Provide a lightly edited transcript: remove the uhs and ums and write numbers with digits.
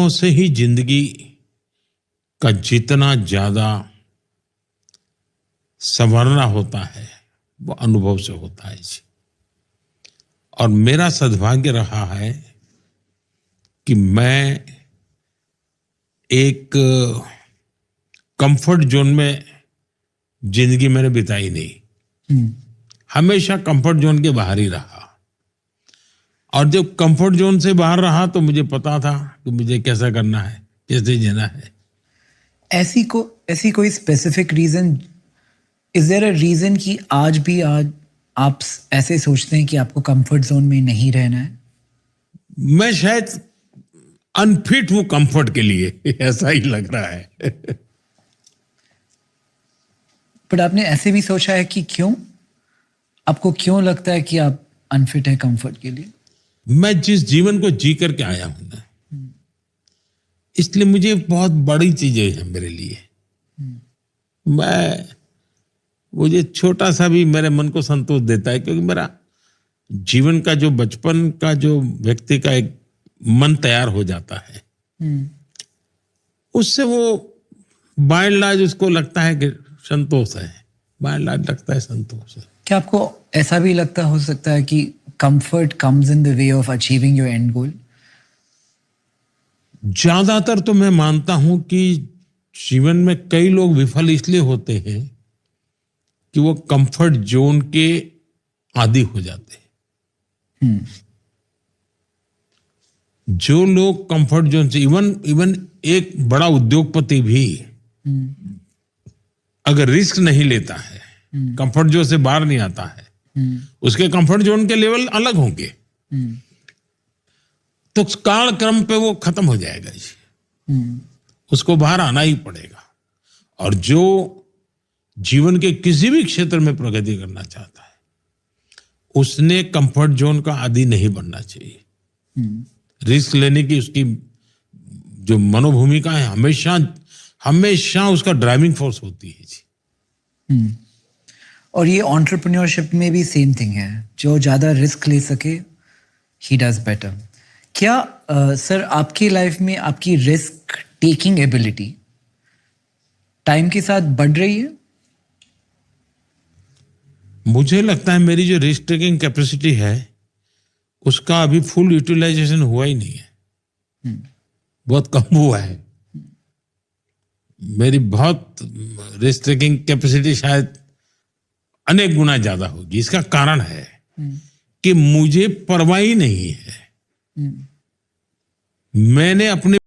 अनुभवों से ही जिंदगी का जितना ज्यादा संवरना होता है वो अनुभव से होता है जी। और मेरा सद्भाग्य रहा है कि मैं एक कंफर्ट जोन में जिंदगी मैंने बिताई नहीं, हमेशा कंफर्ट जोन के बाहर ही रहा। और जब कंफर्ट जोन से बाहर रहा तो मुझे पता था कि मुझे कैसा करना है, कैसे जीना है। ऐसी कोई specific reason, is there a reason कि आज आप ऐसे सोचते हैं कि आपको कंफर्ट जोन में नहीं रहना है? मैं शायद अनफिट हूं कंफर्ट के लिए, ऐसा ही लग रहा है। बट आपने ऐसे भी सोचा है कि क्यों, आपको क्यों लगता है कि आप अनफिट है कंफर्ट के लिए? मैं जिस जीवन को जी करके आया हूं ना, इसलिए मुझे बहुत बड़ी चीजें हैं मेरे लिए। मुझे छोटा सा भी मेरे मन को संतोष देता है, क्योंकि मेरा जीवन का जो बचपन का जो व्यक्ति का एक मन तैयार हो जाता है, उससे वो बाय एंड लार्ज उसको लगता है कि संतोष है, बाय एंड लार्ज लगता है संतोष है। क्या आपको ऐसा भी लगता हो सकता है कि comfort comes in the way of achieving your end goal? ज्यादातर तो मैं मानता हूं कि जीवन में कई लोग विफल इसलिए होते हैं कि वो कंफर्ट जोन के आदी हो जाते हैं। जो लोग कंफर्ट जोन से, इवन एक बड़ा उद्योगपति भी अगर रिस्क नहीं लेता है, कंफर्ट जोन से बाहर नहीं आता है, उसके कंफर्ट जोन के लेवल अलग होंगे, तो कालक्रम पे वो खत्म हो जाएगा जी। उसको बाहर आना ही पड़ेगा। और जो जीवन के किसी भी क्षेत्र में प्रगति करना चाहता है, उसने कंफर्ट जोन का आदी नहीं बनना चाहिए। रिस्क लेने की उसकी जो मनोभूमिका है हमेशा हमेशा उसका ड्राइविंग फोर्स होती है जी। और ये एंटरप्रेन्योरशिप में भी सेम थिंग है, जो ज्यादा रिस्क ले सके ही डज बेटर। क्या सर आपकी लाइफ में आपकी रिस्क टेकिंग एबिलिटी टाइम के साथ बढ़ रही है? मुझे लगता है मेरी जो रिस्क टेकिंग कैपेसिटी है उसका अभी फुल यूटिलाइजेशन हुआ ही नहीं है, बहुत कम हुआ है। मेरी बहुत रिस्क टेकिंग कैपेसिटी शायद अनेक गुना ज्यादा होगी। इसका कारण है कि मुझे परवाह ही नहीं है। मैंने अपने